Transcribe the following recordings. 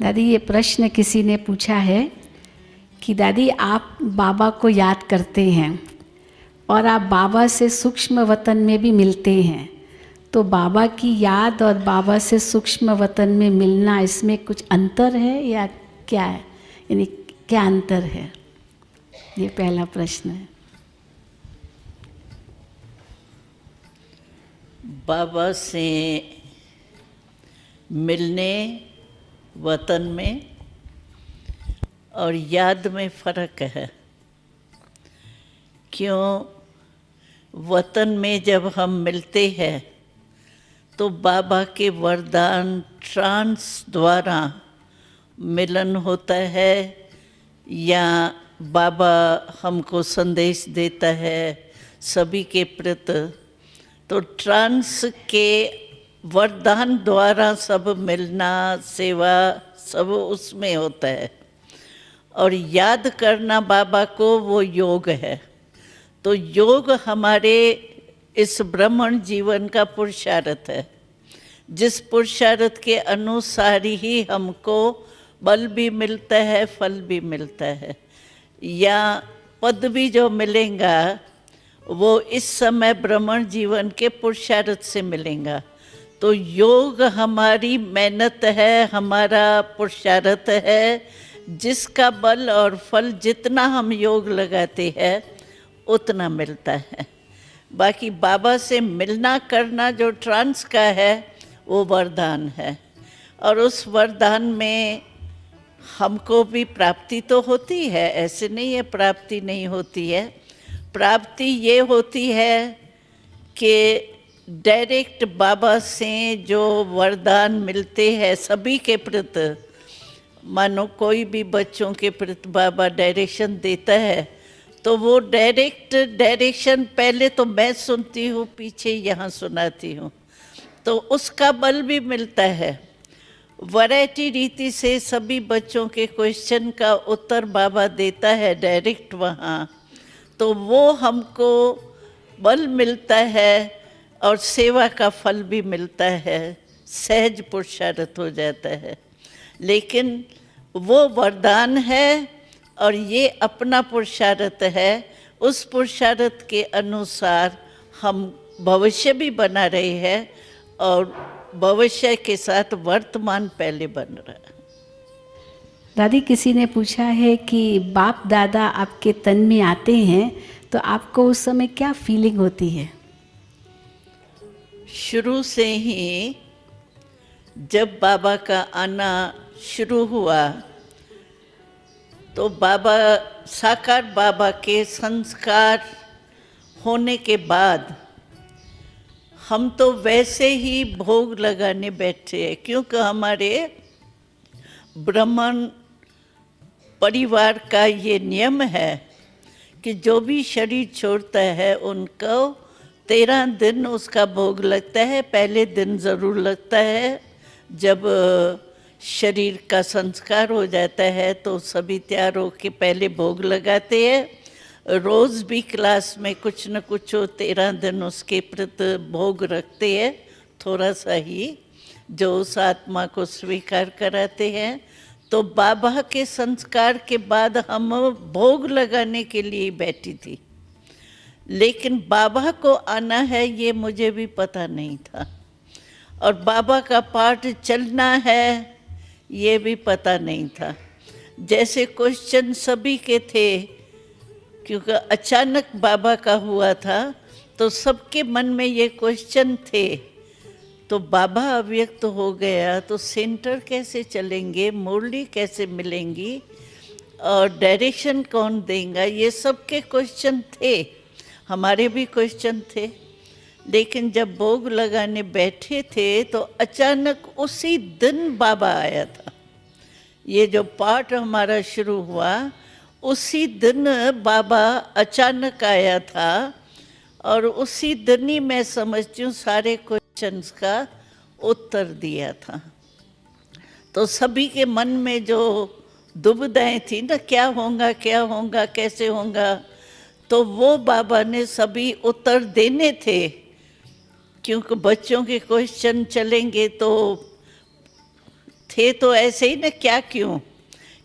दादी, ये प्रश्न किसी ने पूछा है कि दादी आप बाबा को याद करते हैं और आप बाबा से सूक्ष्म वतन में भी मिलते हैं, तो बाबा की याद और बाबा से सूक्ष्म वतन में मिलना, इसमें कुछ अंतर है या क्या है, यानी क्या अंतर है? ये पहला प्रश्न है। बाबा से मिलने वतन में और याद में फ़र्क है। क्यों? वतन में जब हम मिलते हैं तो बाबा के वरदान ट्रांस द्वारा मिलन होता है, या बाबा हमको संदेश देता है सभी के प्रति, तो ट्रांस के वरदान द्वारा सब मिलना, सेवा सब उसमें होता है। और याद करना बाबा को वो योग है। तो योग हमारे इस ब्राह्मण जीवन का पुरुषार्थ है, जिस पुरुषार्थ के अनुसार ही हमको बल भी मिलता है, फल भी मिलता है, या पद भी जो मिलेगा वो इस समय ब्राह्मण जीवन के पुरुषार्थ से मिलेगा। तो योग हमारी मेहनत है, हमारा पुरुषार्थ है, जिसका बल और फल जितना हम योग लगाते हैं उतना मिलता है। बाकी बाबा से मिलना करना जो ट्रांस का है वो वरदान है, और उस वरदान में हमको भी प्राप्ति तो होती है, ऐसे नहीं है प्राप्ति नहीं होती है। प्राप्ति ये होती है कि डायरेक्ट बाबा से जो वरदान मिलते हैं सभी के प्रति, मानो कोई भी बच्चों के प्रति बाबा डायरेक्शन देता है तो वो डायरेक्ट डायरेक्शन पहले तो मैं सुनती हूँ, पीछे यहाँ सुनाती हूँ, तो उसका बल भी मिलता है। वैरायटी रीति से सभी बच्चों के क्वेश्चन का उत्तर बाबा देता है डायरेक्ट वहाँ, तो वो हमको बल मिलता है और सेवा का फल भी मिलता है, सहज पुरुषार्थ हो जाता है। लेकिन वो वरदान है और ये अपना पुरुषार्थ है। उस पुरुषार्थ के अनुसार हम भविष्य भी बना रहे हैं और भविष्य के साथ वर्तमान पहले बन रहा है। दादी, किसी ने पूछा है कि बाप दादा आपके तन में आते हैं तो आपको उस समय क्या फीलिंग होती है? शुरू से ही जब बाबा का आना शुरू हुआ तो बाबा, साकार बाबा के संस्कार होने के बाद हम तो वैसे ही भोग लगाने बैठे हैं, क्योंकि हमारे ब्राह्मण परिवार का ये नियम है कि जो भी शरीर छोड़ता है उनको 13 दिन उसका भोग लगता है। पहले दिन ज़रूर लगता है, जब शरीर का संस्कार हो जाता है तो सभी तैयार होकर पहले भोग लगाते हैं। रोज़ भी क्लास में कुछ न कुछ 13 दिन उसके प्रति भोग रखते हैं, थोड़ा सा ही, जो उस आत्मा को स्वीकार कराते हैं। तो बाबा के संस्कार के बाद हम भोग लगाने के लिए बैठी थी, लेकिन बाबा को आना है ये मुझे भी पता नहीं था, और बाबा का पाठ चलना है ये भी पता नहीं था। जैसे क्वेश्चन सभी के थे, क्योंकि अचानक बाबा का हुआ था तो सबके मन में ये क्वेश्चन थे। तो बाबा अव्यक्त हो गया तो सेंटर कैसे चलेंगे, मुरली कैसे मिलेंगी और डायरेक्शन कौन देगा, ये सबके क्वेश्चन थे, हमारे भी क्वेश्चन थे। लेकिन जब भोग लगाने बैठे थे तो अचानक उसी दिन बाबा आया था। ये जो पाठ हमारा शुरू हुआ उसी दिन बाबा अचानक आया था, और उसी दिन ही मैं समझती हूँ सारे क्वेश्चंस का उत्तर दिया था। तो सभी के मन में जो दुविधाएं थी ना, क्या होगा कैसे होगा, तो वो बाबा ने सभी उत्तर देने थे, क्योंकि बच्चों के क्वेश्चन चलेंगे तो थे तो ऐसे ही ना, क्या क्यों,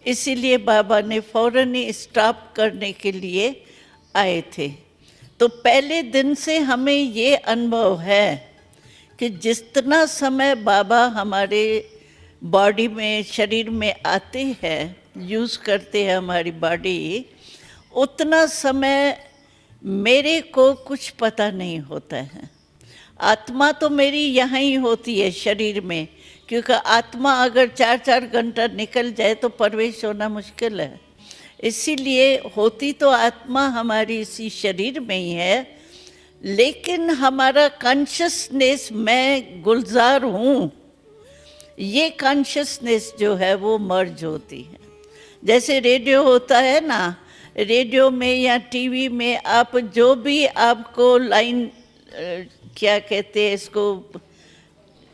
इसीलिए बाबा ने फौरन ही स्टॉप करने के लिए आए थे। तो पहले दिन से हमें ये अनुभव है कि जितना समय बाबा हमारे बॉडी में, शरीर में आते हैं, यूज़ करते हैं हमारी बॉडी, उतना समय मेरे को कुछ पता नहीं होता है। आत्मा तो मेरी यहाँ ही होती है शरीर में, क्योंकि आत्मा अगर 4-4 घंटा निकल जाए तो प्रवेश होना मुश्किल है। इसीलिए होती तो आत्मा हमारी इसी शरीर में ही है, लेकिन हमारा कॉन्शियसनेस, मैं गुलजार हूँ, ये कॉन्शियसनेस जो है वो मर्ज होती है। जैसे रेडियो होता है ना, रेडियो में या टीवी में आप जो भी आपको लाइन, क्या कहते हैं इसको,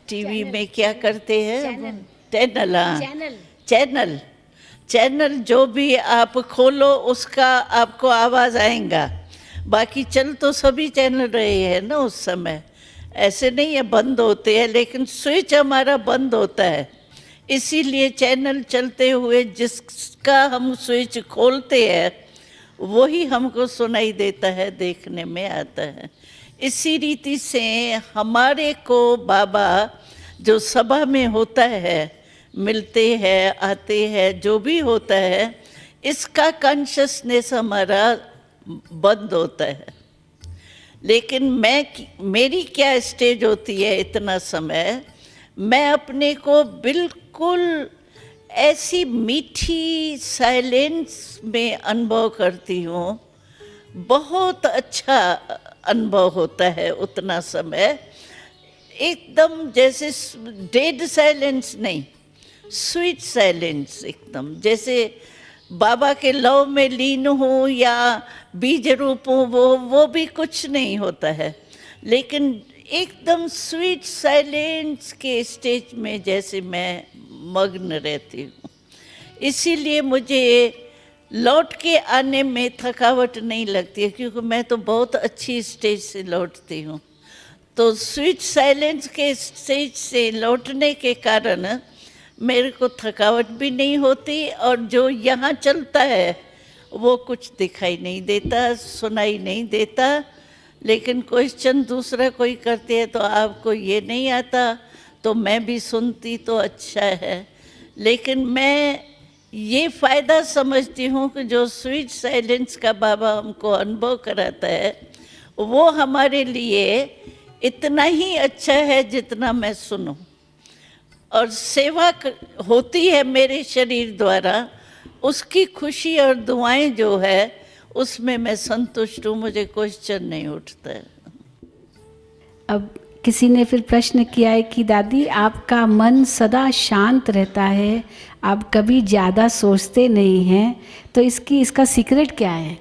टीवी में क्या करते हैं, चैनल, हाँ, चैनल जो भी आप खोलो उसका आपको आवाज़ आएगा। बाकी चल तो सभी चैनल रहे हैं ना उस समय, ऐसे नहीं है बंद होते हैं, लेकिन स्विच हमारा बंद होता है। इसीलिए चैनल चलते हुए जिसका हम स्विच खोलते हैं वही हमको सुनाई देता है, देखने में आता है। इसी रीति से हमारे को बाबा जो सभा में होता है, मिलते हैं, आते हैं, जो भी होता है, इसका कॉन्शियसनेस हमारा बंद होता है। लेकिन मेरी क्या स्टेज होती है, इतना समय मैं अपने को बिल्कुल ऐसी मीठी साइलेंस में अनुभव करती हूँ। बहुत अच्छा अनुभव होता है उतना समय, एकदम जैसे डेड साइलेंस नहीं, स्वीट साइलेंस, एकदम जैसे बाबा के लव में लीन हूँ या बीज रूप हूँ, वो भी कुछ नहीं होता है, लेकिन एकदम स्वीट साइलेंस के स्टेज में जैसे मैं मग्न रहती हूँ। इसीलिए मुझे लौट के आने में थकावट नहीं लगती है, क्योंकि मैं तो बहुत अच्छी स्टेज से लौटती हूँ। तो स्वीट साइलेंस के स्टेज से लौटने के कारण मेरे को थकावट भी नहीं होती, और जो यहाँ चलता है वो कुछ दिखाई नहीं देता, सुनाई नहीं देता। लेकिन क्वेश्चन दूसरा कोई करते हैं तो आपको ये नहीं आता, तो मैं भी सुनती तो अच्छा है। लेकिन मैं ये फ़ायदा समझती हूँ कि जो स्वीट साइलेंस का बाबा हमको अनुभव कराता है वो हमारे लिए इतना ही अच्छा है जितना मैं सुनूं। और सेवा होती है मेरे शरीर द्वारा, उसकी खुशी और दुआएं जो है उसमें मैं संतुष्ट हूँ, मुझे क्वेश्चन नहीं उठता है। अब किसी ने फिर प्रश्न किया है कि दादी आपका मन सदा शांत रहता है, आप कभी ज़्यादा सोचते नहीं हैं, तो इसका सीक्रेट क्या है?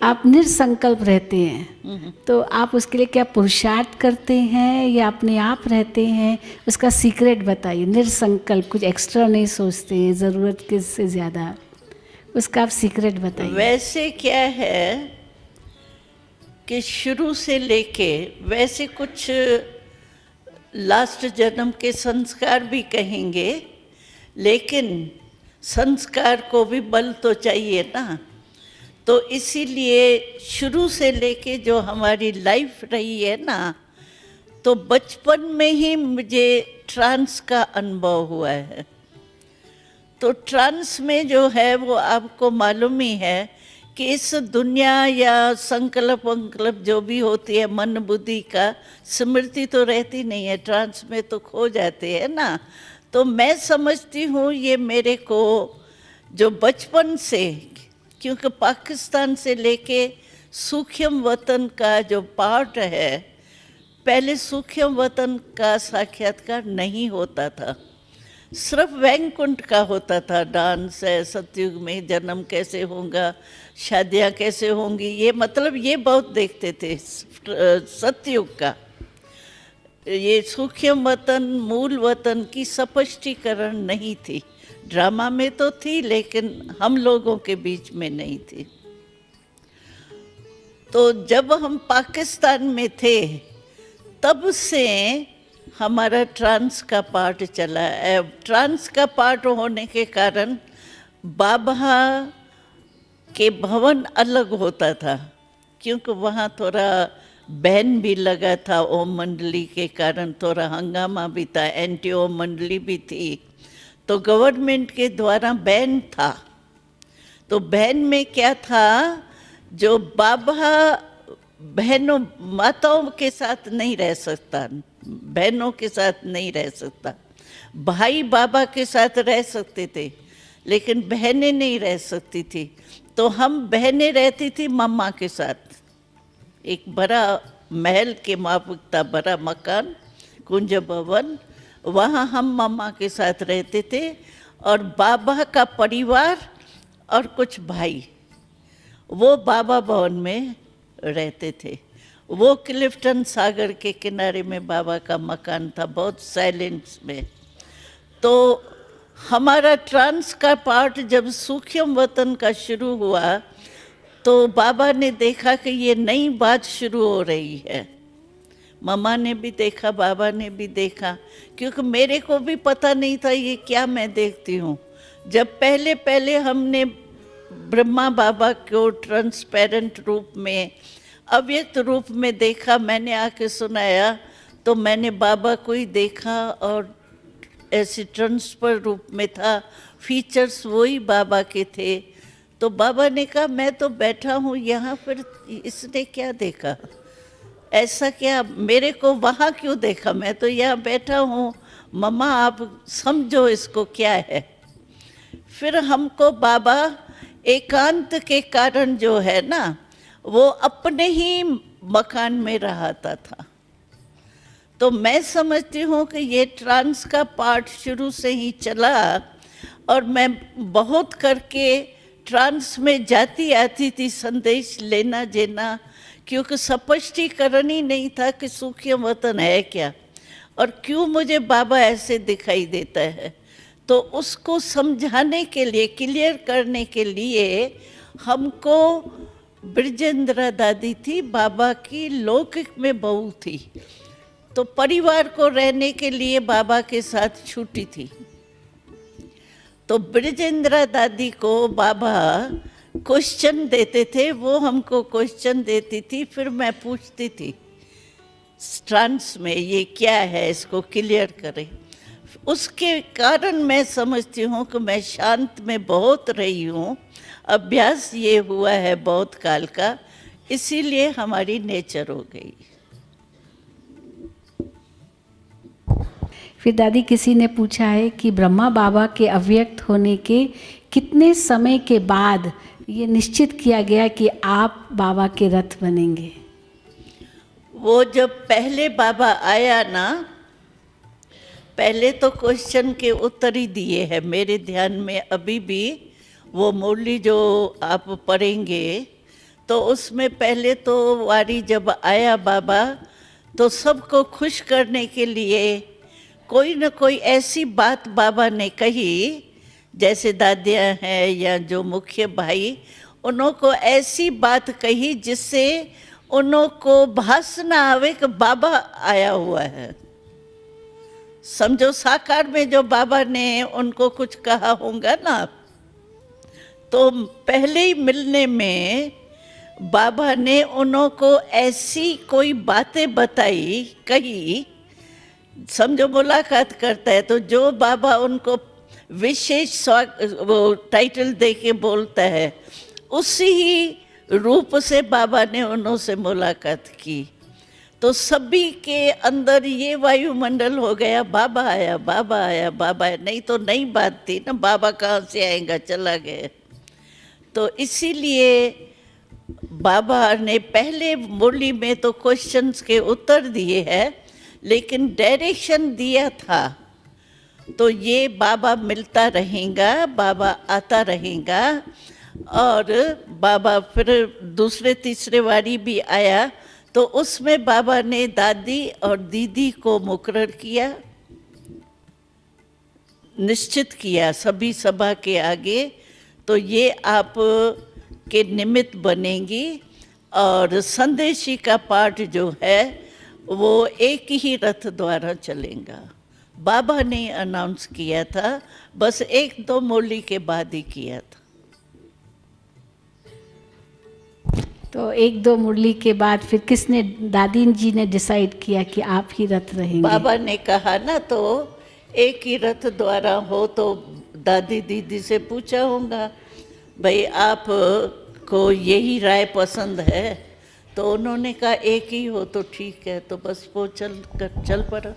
आप निरसंकल्प रहते हैं, तो आप उसके लिए क्या पुरुषार्थ करते हैं या अपने आप रहते हैं? उसका सीक्रेट बताइए। निरसंकल्प, कुछ एक्स्ट्रा नहीं सोचते हैं ज़रूरत के से ज़्यादा, उसका आप सीक्रेट बताइए। वैसे क्या है कि शुरू से लेके वैसे कुछ लास्ट जन्म के संस्कार भी कहेंगे, लेकिन संस्कार को भी बल तो चाहिए ना। तो इसीलिए शुरू से लेके जो हमारी लाइफ रही है ना, तो बचपन में ही मुझे ट्रांस का अनुभव हुआ है। तो ट्रांस में जो है वो आपको मालूम ही है कि इस दुनिया या संकल्प वंकल्प जो भी होती है, मन बुद्धि का स्मृति तो रहती नहीं है, ट्रांस में तो खो जाते हैं ना। तो मैं समझती हूँ ये मेरे को जो बचपन से, क्योंकि पाकिस्तान से लेके सूक्ष्म वतन का जो पार्ट है, पहले सूक्ष्म वतन का साक्षात्कार नहीं होता था, सिर्फ वैकुंठ का होता था। डांस है, सतयुग में जन्म कैसे होगा, शादियाँ कैसे होंगी, ये मतलब ये बहुत देखते थे सतयुग का। ये सूक्ष्म वतन, मूल वतन की स्पष्टीकरण नहीं थी। ड्रामा में तो थी, लेकिन हम लोगों के बीच में नहीं थी। तो जब हम पाकिस्तान में थे, तब से हमारा ट्रांस का पार्ट चला है। ट्रांस का पार्ट होने के कारण बाबा के भवन अलग होता था, क्योंकि वहाँ थोड़ा बैन भी लगा था। ओम मंडली के कारण थोड़ा हंगामा भी था, एंटी ओम मंडली भी थी, तो गवर्नमेंट के द्वारा बैन था। तो बैन में क्या था, जो बाबा बहनों माताओं के साथ नहीं रह सकता, बहनों के साथ नहीं रह सकता। भाई बाबा के साथ रह सकते थे, लेकिन बहनें नहीं रह सकती थी। तो हम बहनें रहती थी मम्मा के साथ। एक बड़ा महल के माफिक था, बड़ा मकान, कुंज भवन, वहाँ हम मम्मा के साथ रहते थे। और बाबा का परिवार और कुछ भाई वो बाबा भवन में रहते थे। वो क्लिफ्टन सागर के किनारे में बाबा का मकान था, बहुत साइलेंस में। तो हमारा ट्रांस का पार्ट जब सूक्ष्म वतन का शुरू हुआ, तो बाबा ने देखा कि ये नई बात शुरू हो रही है। मम्मा ने भी देखा, बाबा ने भी देखा, क्योंकि मेरे को भी पता नहीं था ये क्या मैं देखती हूँ। जब पहले पहले हमने ब्रह्मा बाबा को ट्रांसपेरेंट रूप में, अव्यक्त रूप में देखा, मैंने आके सुनाया, तो मैंने बाबा को ही देखा और ऐसे ट्रांसफर रूप में था, फीचर्स वही बाबा के थे। तो बाबा ने कहा मैं तो बैठा हूँ यहाँ, फिर इसने क्या देखा, ऐसा क्या, मेरे को वहाँ क्यों देखा, मैं तो यहाँ बैठा हूँ, मम्मा आप समझो इसको क्या है। फिर हमको बाबा एकांत के कारण जो है ना, वो अपने ही मकान में रहता था। तो मैं समझती हूँ कि ये ट्रांस का पार्ट शुरू से ही चला, और मैं बहुत करके ट्रांस में जाती आती थी संदेश लेना देना, क्योंकि स्पष्टीकरण ही नहीं था कि सूक्ष्म वतन है क्या और क्यों मुझे बाबा ऐसे दिखाई देता है। तो उसको समझाने के लिए, क्लियर करने के लिए हमको ब्रजेंद्रा दादी थी, बाबा की लौकिक में बहू थी, तो परिवार को रहने के लिए बाबा के साथ छूटी थी। तो ब्रजेंद्रा दादी को बाबा क्वेश्चन देते थे, वो हमको क्वेश्चन देती थी, फिर मैं पूछती थी ट्रांस में ये क्या है, इसको क्लियर करें। उसके कारण मैं समझती हूँ कि मैं शांत में बहुत रही हूँ, अभ्यास ये हुआ है बहुत काल का, इसीलिए हमारी नेचर हो गई। फिर दादी किसी ने पूछा है कि ब्रह्मा बाबा के अव्यक्त होने के कितने समय के बाद ये निश्चित किया गया कि आप बाबा के रथ बनेंगे? वो जब पहले बाबा आया ना, पहले तो क्वेश्चन के उत्तर ही दिए हैं मेरे ध्यान में अभी भी। वो मुरली जो आप पढ़ेंगे तो उसमें पहले तो वारी जब आया बाबा, तो सबको खुश करने के लिए कोई न कोई ऐसी बात बाबा ने कही, जैसे दादियाँ हैं या जो मुख्य भाई, उनको ऐसी बात कही जिससे उनको भास ना आवे कि बाबा आया हुआ है। समझो साकार में जो बाबा ने उनको कुछ कहा होगा ना, तो पहले ही मिलने में बाबा ने उनको ऐसी कोई बातें बताई, कही। समझो मुलाकात करता है तो जो बाबा उनको विशेष वो टाइटल दे के बोलता है, उसी ही रूप से बाबा ने उनसे मुलाकात की। तो सभी के अंदर ये वायुमंडल हो गया, बाबा आया, बाबा आया, बाबा आया। नहीं तो नई बात थी ना, बाबा कहाँ से आएगा, चला गया। तो इसीलिए बाबा ने पहले मुरली में तो क्वेश्चंस के उत्तर दिए हैं, लेकिन डायरेक्शन दिया था। तो ये बाबा मिलता रहेगा, बाबा आता रहेगा। और बाबा फिर दूसरे तीसरे वारी भी आया, तो उसमें बाबा ने दादी और दीदी को मुकर्रर किया, निश्चित किया सभी सभा के आगे, तो ये आप के निमित्त बनेंगी। और संदेशी का पाठ जो है वो एक ही रथ द्वारा चलेगा। बाबा ने अनाउंस किया था, बस 1-2 मुरली के बाद ही किया था। तो 1-2 मुरली के बाद फिर किसने, दादी जी ने डिसाइड किया कि आप ही रथ रहेंगे? बाबा ने कहा ना, तो एक ही रथ द्वारा हो, तो दादी दीदी से पूछा होगा, भाई आप को यही राय पसंद है, तो उन्होंने कहा एक ही हो तो ठीक है, तो बस वो चल पड़ा।